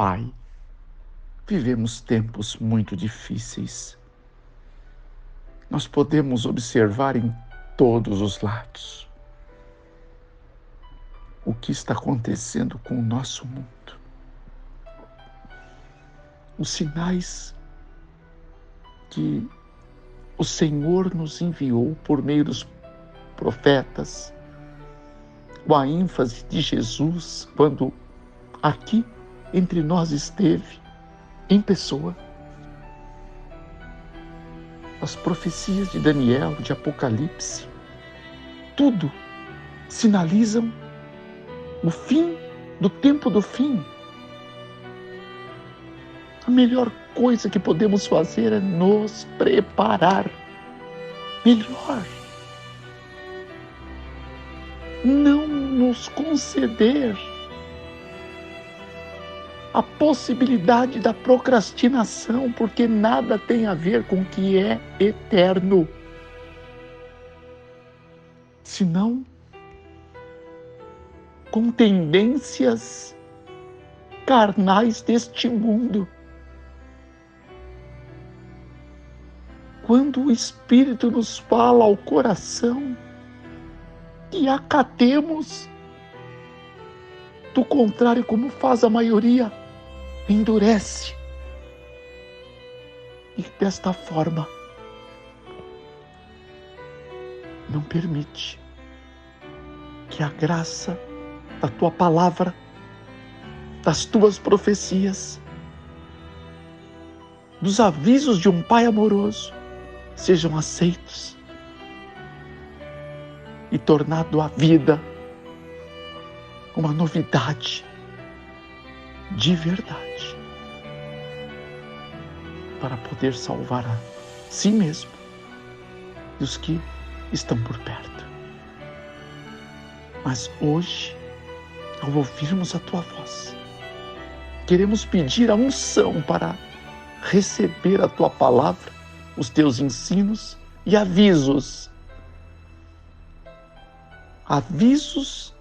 Pai, vivemos tempos muito difíceis. Nós podemos observar em todos os lados o que está acontecendo com o nosso mundo. Os sinais que o Senhor nos enviou por meio dos profetas, com a ênfase de Jesus, quando aqui entre nós esteve, em pessoa. As profecias de Daniel, de Apocalipse, tudo sinalizam o fim do tempo do fim. A melhor coisa que podemos fazer é nos preparar melhor. Não nos conceder a possibilidade da procrastinação, porque nada tem a ver com o que é eterno, senão com tendências carnais deste mundo. Quando o Espírito nos fala ao coração que acatemos, do contrário, como faz a maioria, endurece. E desta forma, não permite que a graça da tua palavra, das tuas profecias, dos avisos de um Pai amoroso, sejam aceitos e tornado a vida uma novidade de verdade, para poder salvar a si mesmo e os que estão por perto. Mas hoje, ao ouvirmos a tua voz, queremos pedir a unção para receber a tua palavra, os teus ensinos e avisos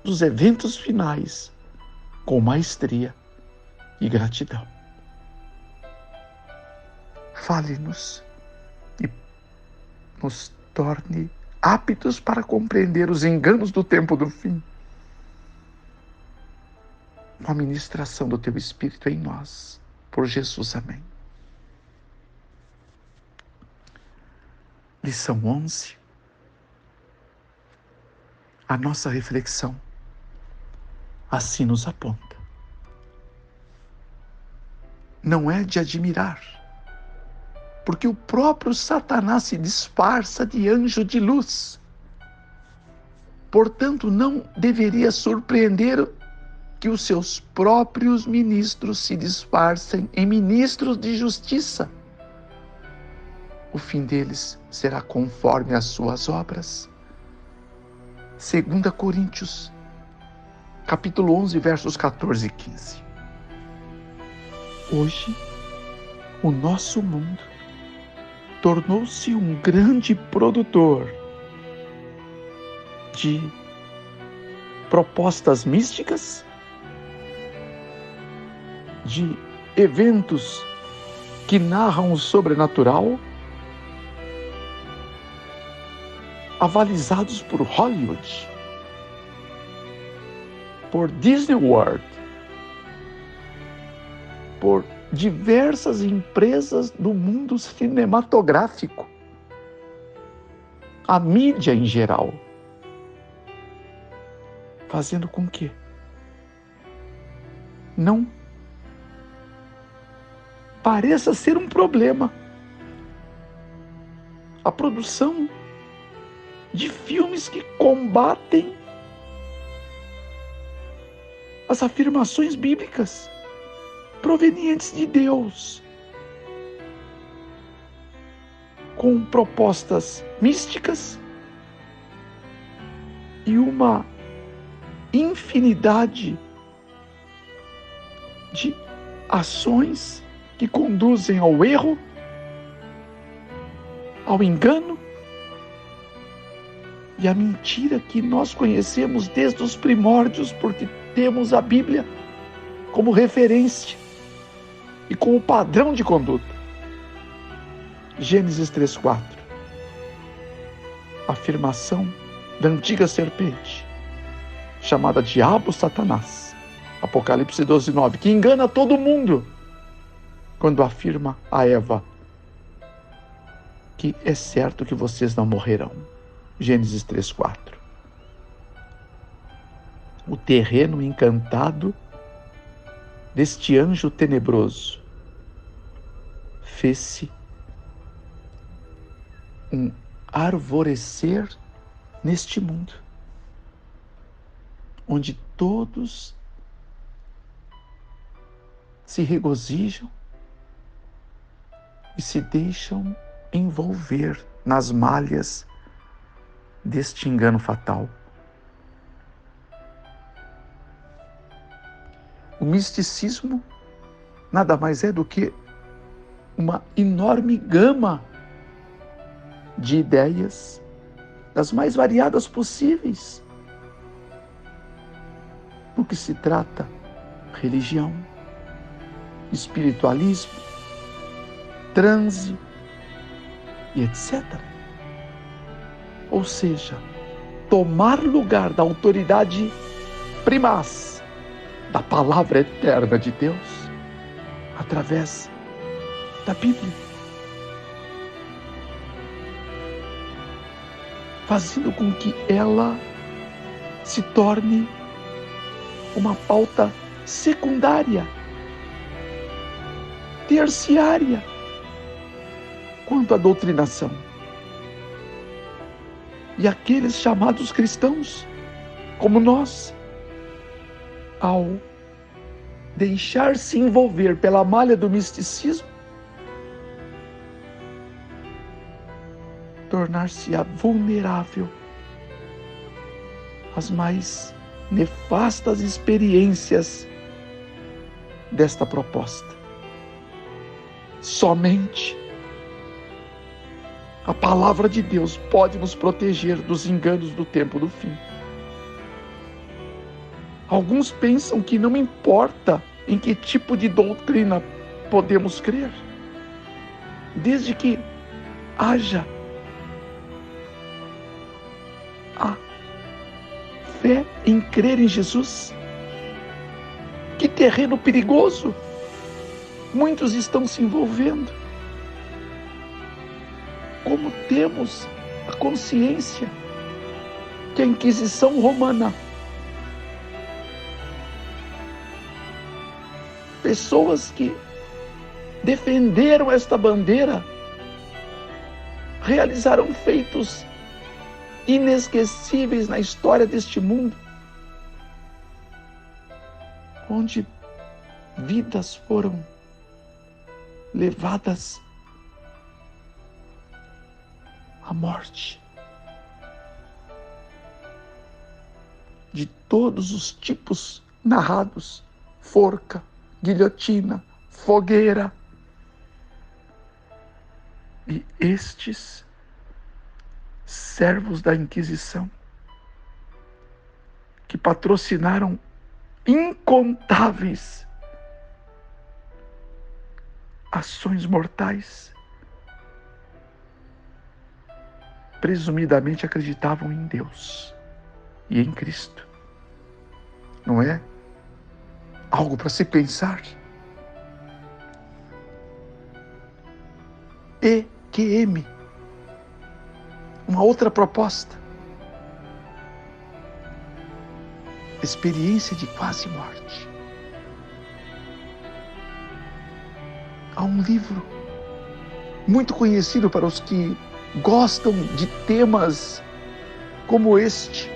dos eventos finais, com maestria e gratidão. Fale-nos e nos torne aptos para compreender os enganos do tempo do fim, com a ministração do teu Espírito em nós, por Jesus. Amém. Lição 11. A nossa reflexão assim nos aponta. Não é de admirar, porque o próprio Satanás se disfarça de anjo de luz. Portanto, não deveria surpreender que os seus próprios ministros se disfarcem em ministros de justiça. O fim deles será conforme as suas obras. 2 Coríntios, capítulo 11, versos 14 e 15. Hoje, o nosso mundo tornou-se um grande produtor de propostas místicas, de eventos que narram o sobrenatural, avalizados por Hollywood, por Disney World, por diversas empresas do mundo cinematográfico, a mídia em geral, fazendo com que não pareça ser um problema a produção de filmes que combatem as afirmações bíblicas provenientes de Deus, com propostas místicas e uma infinidade de ações que conduzem ao erro, ao engano e à mentira que nós conhecemos desde os primórdios, porque temos a Bíblia como referência e como padrão de conduta. Gênesis 3:4. Afirmação da antiga serpente, chamada Diabo Satanás. Apocalipse 12:9, que engana todo mundo quando afirma a Eva que é certo que vocês não morrerão. Gênesis 3:4. O terreno encantado deste anjo tenebroso fez-se um arvorecer neste mundo, onde todos se regozijam e se deixam envolver nas malhas deste engano fatal. O misticismo nada mais é do que uma enorme gama de ideias, das mais variadas possíveis, no que se trata religião, espiritualismo, transe e etc. Ou seja, tomar lugar da autoridade primaz da palavra eterna de Deus através da Bíblia, fazendo com que ela se torne uma pauta secundária, terciária, quanto à doutrinação. E aqueles chamados cristãos, como nós, ao deixar-se envolver pela malha do misticismo, tornar-se-á vulnerável às mais nefastas experiências desta proposta. Somente a palavra de Deus pode nos proteger dos enganos do tempo do fim. Alguns pensam que não importa em que tipo de doutrina podemos crer, desde que haja a fé em crer em Jesus. Que terreno perigoso muitos estão se envolvendo. Como temos a consciência que a Inquisição Romana, pessoas que defenderam esta bandeira, realizaram feitos inesquecíveis na história deste mundo, onde vidas foram levadas à morte, de todos os tipos narrados: forca, guilhotina, fogueira. E estes servos da Inquisição, que patrocinaram incontáveis ações mortais, presumidamente acreditavam em Deus e em Cristo. Não é algo para se pensar? EQM, uma outra proposta. Experiência de quase morte. Há um livro muito conhecido para os que gostam de temas como este,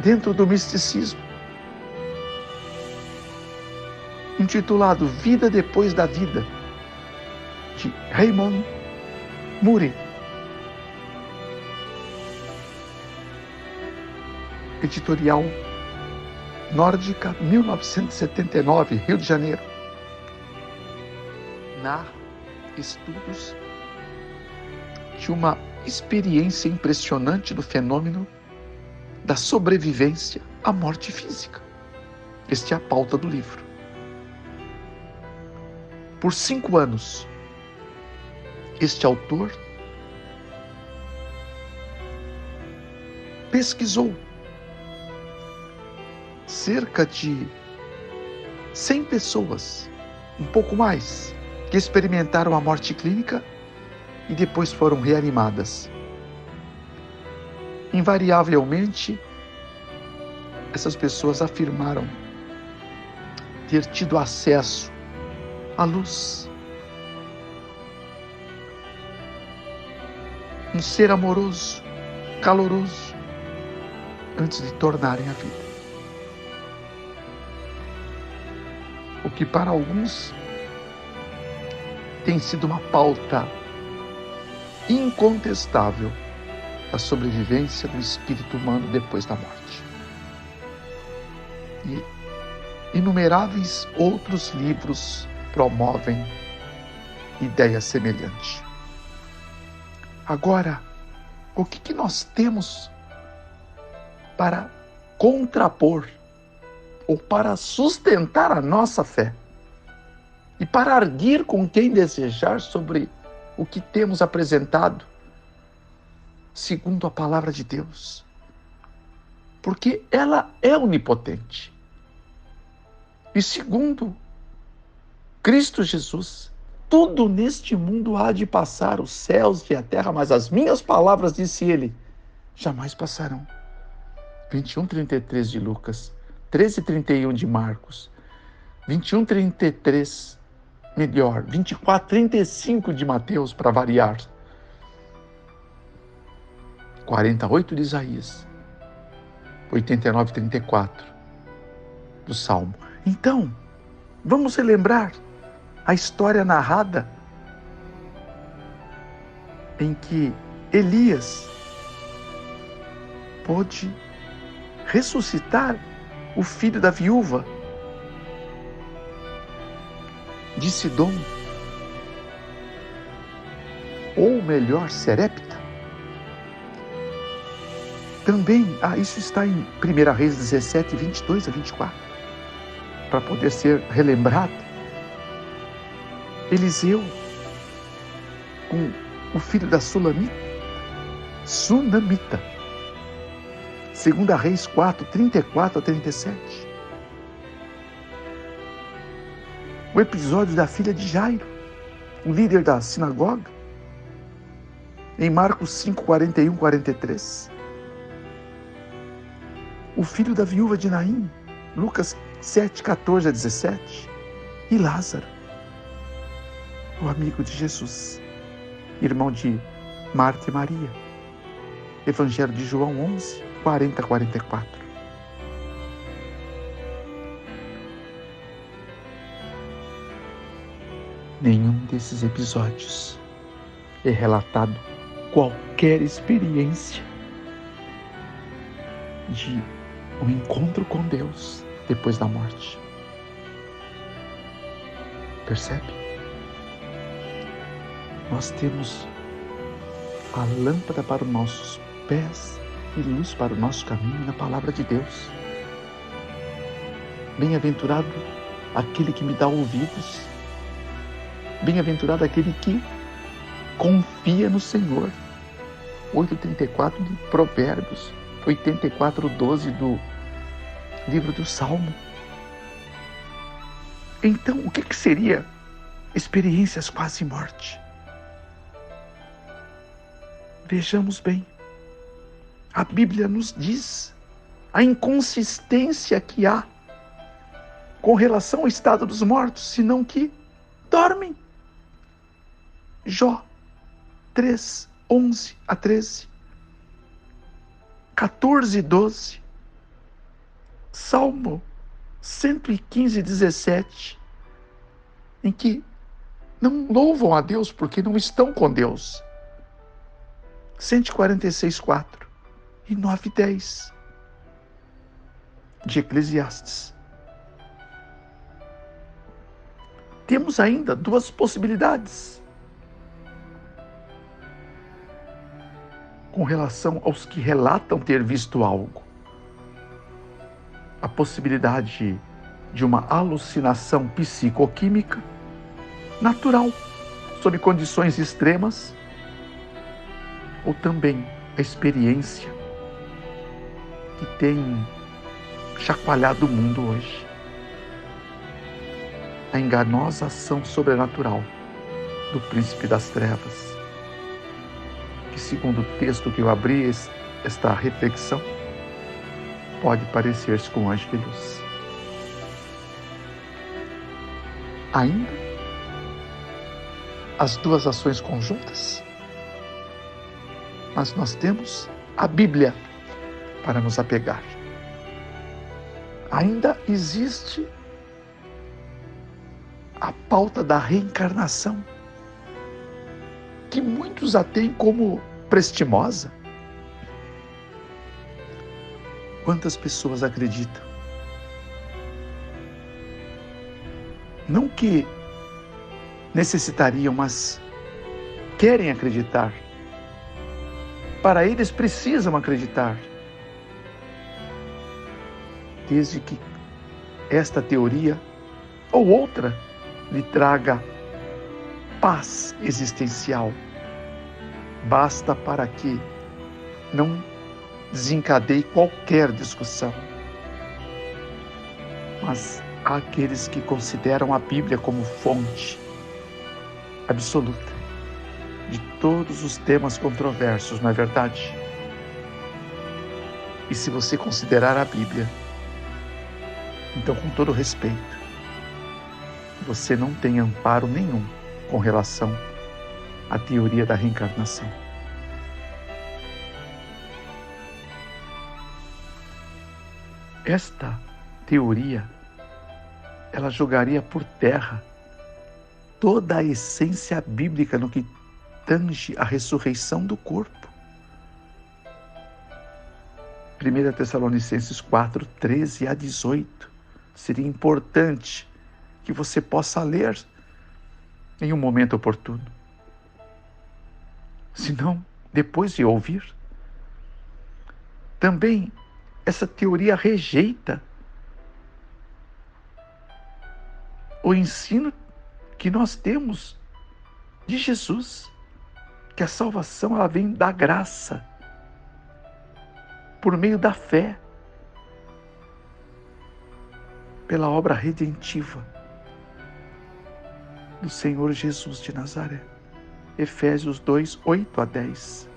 dentro do misticismo, intitulado Vida Depois da Vida, de Raymond Moody. Editorial Nórdica, 1979, Rio de Janeiro. Narra estudos de uma experiência impressionante do fenômeno da sobrevivência à morte física. Esta é a pauta do livro. Por 5 anos, este autor pesquisou cerca de 100 pessoas, um pouco mais, que experimentaram a morte clínica e depois foram reanimadas. Invariavelmente, essas pessoas afirmaram ter tido acesso à luz, um ser amoroso, caloroso, antes de tornarem a vida. O que para alguns tem sido uma pauta incontestável da sobrevivência do espírito humano depois da morte. E inumeráveis outros livros promovem ideia semelhante. Agora, o que nós temos para contrapor ou para sustentar a nossa fé e para arguir com quem desejar sobre o que temos apresentado segundo a palavra de Deus? Porque ela é onipotente. E segundo Cristo Jesus, tudo neste mundo há de passar, os céus e a terra, mas as minhas palavras, disse ele, jamais passarão. 21:33 de Lucas, 13:31 de Marcos, 24:35 de Mateus, para variar, 48 de Isaías, 89:34 do Salmo. Então, vamos relembrar a história narrada em que Elias pôde ressuscitar o filho da viúva de Sidom, ou melhor, Serepta. Também, isso está em 1 Reis 17, 22 a 24, para poder ser relembrado. Eliseu, com o filho da Sunamita, 2 Reis 4, 34 a 37. O episódio da filha de Jairo, o líder da sinagoga, em Marcos 5, 41, 43. O filho da viúva de Naim, Lucas 7, 14 a 17. E Lázaro, o amigo de Jesus, irmão de Marta e Maria. Evangelho de João 11, 40 a 44. Nenhum desses episódios é relatado qualquer experiência de um encontro com Deus depois da morte. Percebe? Nós temos a lâmpada para os nossos pés e luz para o nosso caminho na palavra de Deus. Bem-aventurado aquele que me dá ouvidos. Bem-aventurado aquele que confia no Senhor. 8:34 de Provérbios, 84:12 do livro do Salmo. Então, o que seria experiências quase morte? Vejamos bem. A Bíblia nos diz a inconsistência que há com relação ao estado dos mortos, senão que dormem. Jó 3, 11 a 13. 14:12. Salmo 115, 17. Em que não louvam a Deus porque não estão com Deus. 146, 4. E 9, 10. De Eclesiastes. Temos ainda duas possibilidades com relação aos que relatam ter visto algo. A possibilidade de uma alucinação psicoquímica natural, sob condições extremas, ou também a experiência que tem chacoalhado o mundo hoje. A enganosa ação sobrenatural do príncipe das trevas, que segundo o texto que eu abri esta reflexão, pode parecer-se com um anjo de luz. Ainda as duas ações conjuntas, mas nós temos a Bíblia para nos apegar. Ainda existe a pauta da reencarnação, que muitos a têm como prestimosa. Quantas pessoas acreditam? Não que necessitariam, mas querem acreditar. Para eles precisam acreditar. Desde que esta teoria ou outra lhe traga paz existencial. Basta para que não desencadeie qualquer discussão. Mas há aqueles que consideram a Bíblia como fonte absoluta de todos os temas controversos, não é verdade? E se você considerar a Bíblia, então, com todo respeito, você não tem amparo nenhum com relação à teoria da reencarnação. Esta teoria, ela jogaria por terra toda a essência bíblica no que tange a ressurreição do corpo. 1 Tessalonicenses 4, 13 a 18. Seria importante que você possa ler em um momento oportuno. Se não, depois de ouvir. Também essa teoria rejeita o ensino que nós temos de Jesus, que a salvação ela vem da graça, por meio da fé, pela obra redentiva do Senhor Jesus de Nazaré. Efésios 2, 8 a 10.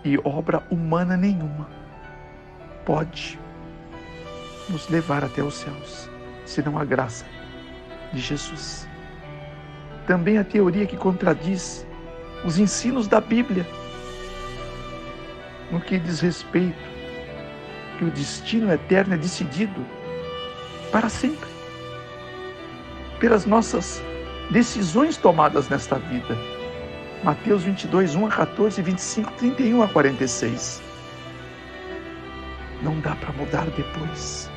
E obra humana nenhuma pode nos levar até os céus, senão a graça de Jesus. Também a teoria que contradiz os ensinos da Bíblia, no que diz respeito que o destino eterno é decidido para sempre, pelas nossas decisões tomadas nesta vida. Mateus 22, 1 a 14, 25, 31 a 46. Não dá para mudar depois.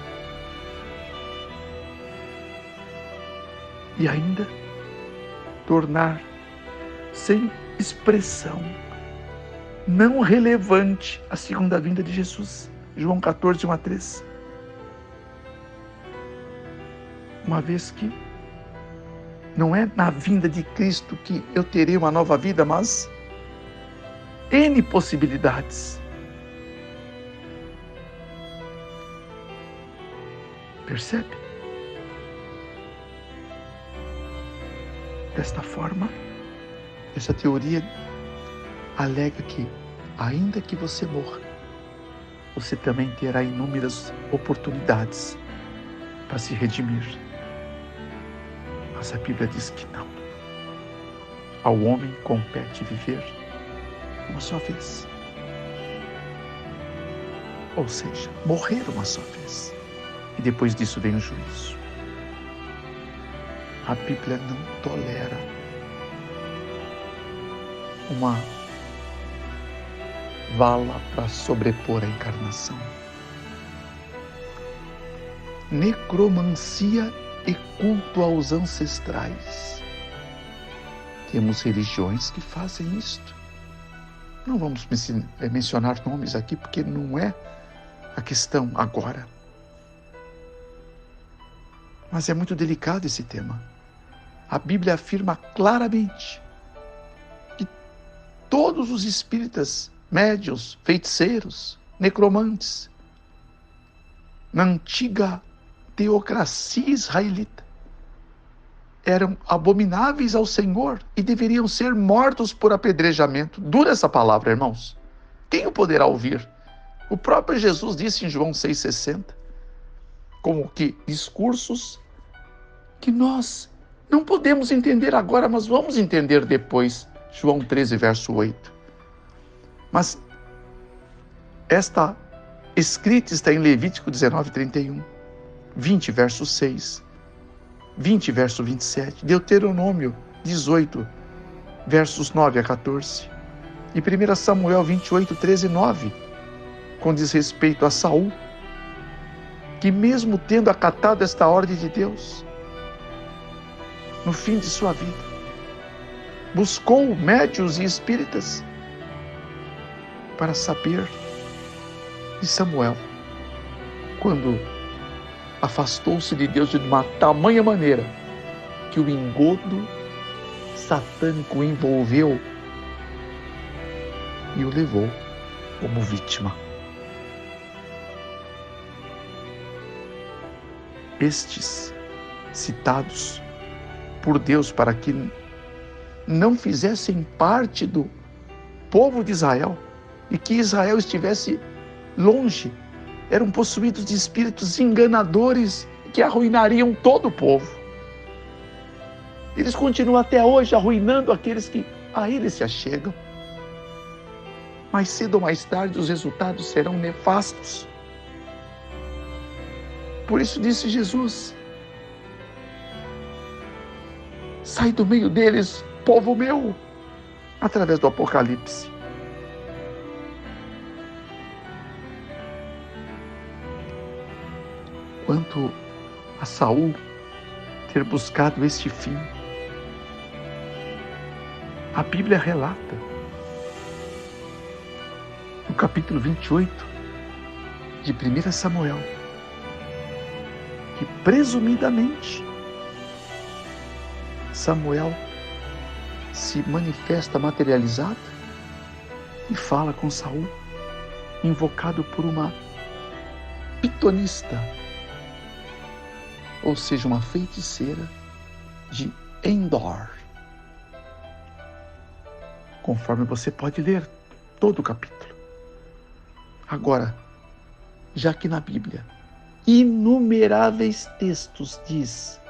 E ainda tornar sem expressão, não relevante, a segunda vinda de Jesus. João 14, 1 a 3. Uma vez que não é na vinda de Cristo que eu terei uma nova vida, mas N possibilidades. Percebe? Desta forma, essa teoria alega que, ainda que você morra, você também terá inúmeras oportunidades para se redimir. Mas a Bíblia diz que não. Ao homem compete viver uma só vez. Ou seja, morrer uma só vez. E depois disso vem o juízo. A Bíblia não tolera uma vala para sobrepor a encarnação. Necromancia e culto aos ancestrais. Temos religiões que fazem isto. Não vamos mencionar nomes aqui, porque não é a questão agora. Mas é muito delicado esse tema. A Bíblia afirma claramente que todos os espíritas, médiuns, feiticeiros, necromantes, na antiga teocracia israelita, eram abomináveis ao Senhor e deveriam ser mortos por apedrejamento. Dura essa palavra, irmãos. Quem o poderá ouvir? O próprio Jesus disse em João 6,60, como que discursos que nós não podemos entender agora, mas vamos entender depois. João 13, verso 8. Mas esta escrita está em Levítico 19, 31, 20, verso 6, 20, verso 27, Deuteronômio 18, versos 9 a 14, e 1 Samuel 28, 13 e 9, com diz respeito a Saul, que mesmo tendo acatado esta ordem de Deus, no fim de sua vida, buscou médiuns e espíritas para saber de Samuel, quando afastou-se de Deus de uma tamanha maneira que o engodo satânico o envolveu e o levou como vítima. Estes citados por Deus para que não fizessem parte do povo de Israel e que Israel estivesse longe, eram possuídos de espíritos enganadores que arruinariam todo o povo. Eles continuam até hoje arruinando aqueles que a eles se achegam. Mais cedo ou mais tarde os resultados serão nefastos. Por isso disse Jesus: sai do meio deles, povo meu, através do Apocalipse. Quanto a Saul ter buscado este fim, a Bíblia relata, no capítulo 28 de 1 Samuel, que presumidamente Samuel se manifesta materializado e fala com Saul, invocado por uma pitonista, ou seja, uma feiticeira de Endor. Conforme você pode ler todo o capítulo. Agora, já que na Bíblia inumeráveis textos diz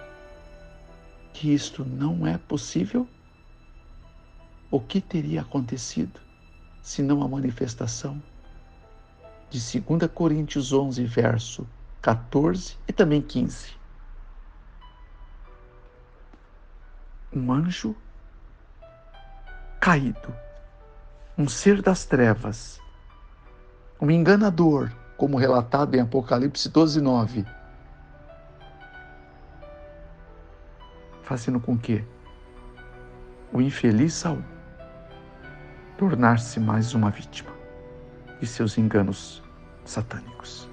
que isto não é possível, o que teria acontecido se não a manifestação de 2 Coríntios 11, verso 14 e também 15? Um anjo caído, um ser das trevas, um enganador, como relatado em Apocalipse 12, 9, fazendo com que o infeliz Saul tornar-se mais uma vítima de seus enganos satânicos.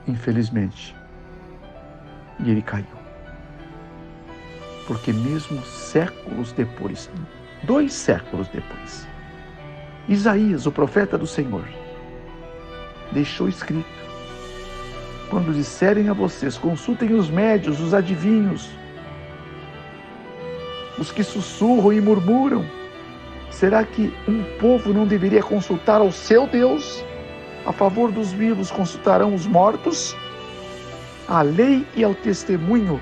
Infelizmente, e ele caiu. Porque mesmo séculos depois, 2 séculos depois, Isaías, o profeta do Senhor, deixou escrito: quando disserem a vocês, consultem os médios, os adivinhos, os que sussurram e murmuram, será que um povo não deveria consultar ao seu Deus? A favor dos vivos consultarão os mortos? À lei e ao testemunho,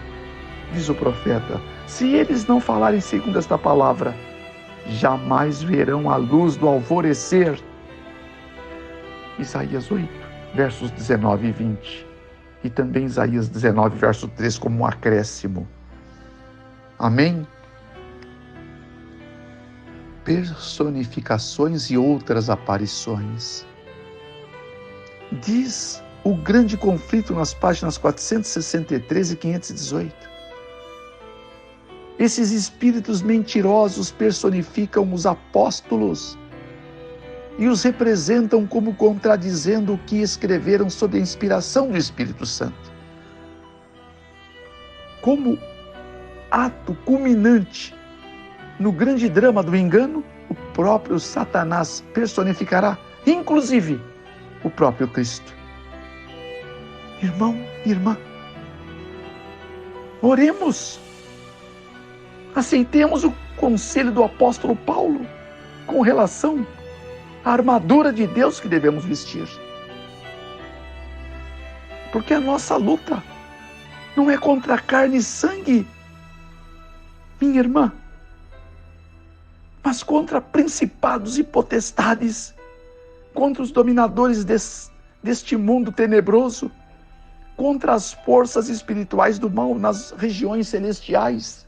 diz o profeta, se eles não falarem segundo esta palavra, jamais verão a luz do alvorecer. Isaías 8, versos 19 e 20. E também Isaías 19, verso 3, como um acréscimo. Amém? Personificações e outras aparições. Diz o grande conflito nas páginas 463 e 518. Esses espíritos mentirosos personificam os apóstolos e os representam como contradizendo o que escreveram sob a inspiração do Espírito Santo. Como ato culminante no grande drama do engano, o próprio Satanás personificará, inclusive o próprio Cristo. Irmão e irmã, oremos, aceitemos o conselho do apóstolo Paulo com relação à armadura de Deus que devemos vestir. Porque a nossa luta não é contra carne e sangue, minha irmã, mas contra principados e potestades, contra os dominadores deste mundo tenebroso, contra as forças espirituais do mal nas regiões celestiais.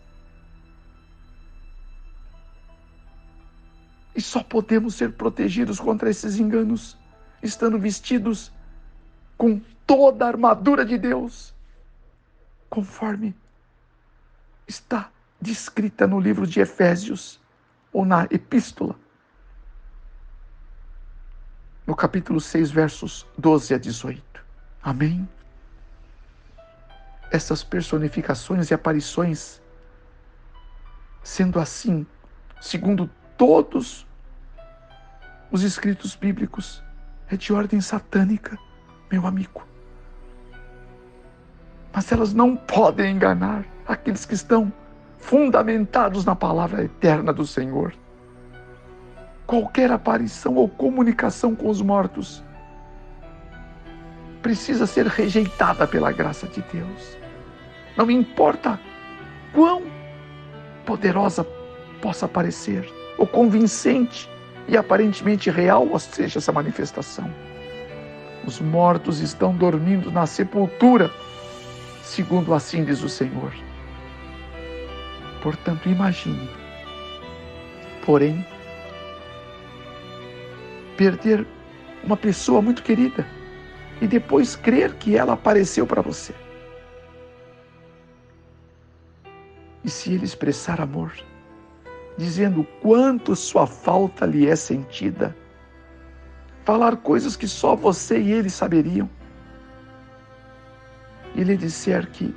E só podemos ser protegidos contra esses enganos, estando vestidos com toda a armadura de Deus, conforme está descrita no livro de Efésios, ou na epístola, no capítulo 6, versos 12 a 18. Amém? Essas personificações e aparições, sendo assim, segundo todos os escritos bíblicos, é de ordem satânica, meu amigo. Mas elas não podem enganar aqueles que estão fundamentados na palavra eterna do Senhor. Qualquer aparição ou comunicação com os mortos precisa ser rejeitada pela graça de Deus. Não importa quão poderosa possa parecer, ou convincente e aparentemente real seja essa manifestação. Os mortos estão dormindo na sepultura, segundo assim diz o Senhor. Portanto, imagine, porém, perder uma pessoa muito querida e depois crer que ela apareceu para você. E se ele expressar amor, dizendo quanto sua falta lhe é sentida, falar coisas que só você e ele saberiam, e lhe disser que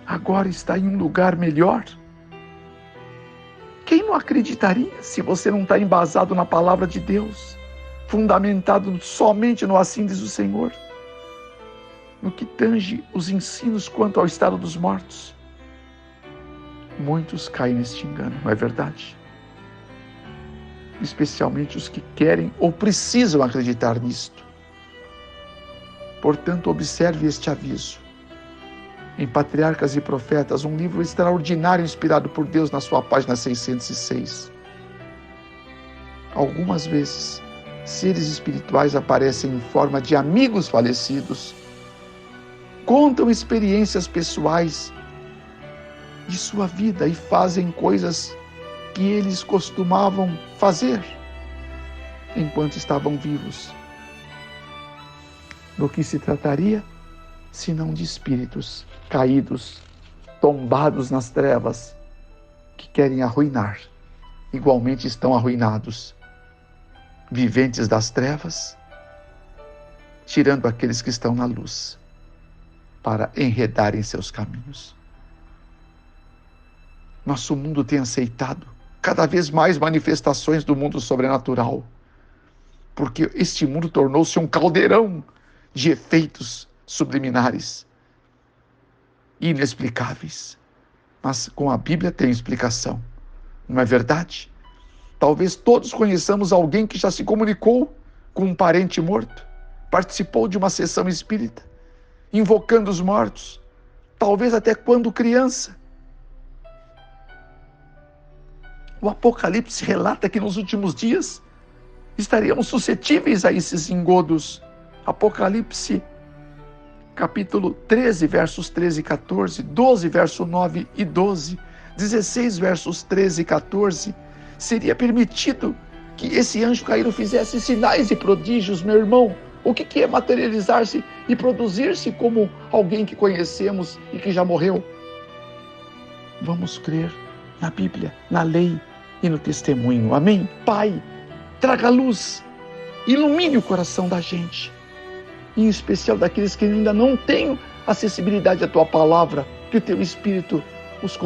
agora está em um lugar melhor, quem não acreditaria se você não está embasado na palavra de Deus, fundamentado somente no assim diz o Senhor, no que tange os ensinos quanto ao estado dos mortos? Muitos caem neste engano, não é verdade? Especialmente os que querem ou precisam acreditar nisto. Portanto, observe este aviso. Em Patriarcas e Profetas, um livro extraordinário inspirado por Deus na sua página 606. Algumas vezes, seres espirituais aparecem em forma de amigos falecidos, contam experiências pessoais de sua vida e fazem coisas que eles costumavam fazer enquanto estavam vivos. Do que se trataria, senão de espíritos caídos, tombados nas trevas, que querem arruinar. Igualmente estão arruinados, viventes das trevas, tirando aqueles que estão na luz, para enredarem seus caminhos. Nosso mundo tem aceitado cada vez mais manifestações do mundo sobrenatural, porque este mundo tornou-se um caldeirão de efeitos subliminares, inexplicáveis. Mas com a Bíblia tem explicação, não é verdade? Talvez todos conheçamos alguém que já se comunicou com um parente morto, participou de uma sessão espírita, invocando os mortos, talvez até quando criança. O Apocalipse relata que nos últimos dias estaríamos suscetíveis a esses engodos. Apocalipse, capítulo 13, versos 13 e 14, 12, verso 9 e 12, 16, versos 13 e 14. Seria permitido que esse anjo caído fizesse sinais e prodígios, meu irmão. O que é materializar-se e produzir-se como alguém que conhecemos e que já morreu? Vamos crer na Bíblia, na lei e no testemunho. Amém? Pai, traga luz, ilumine o coração da gente, em especial daqueles que ainda não têm acessibilidade à Tua palavra, que o Teu Espírito os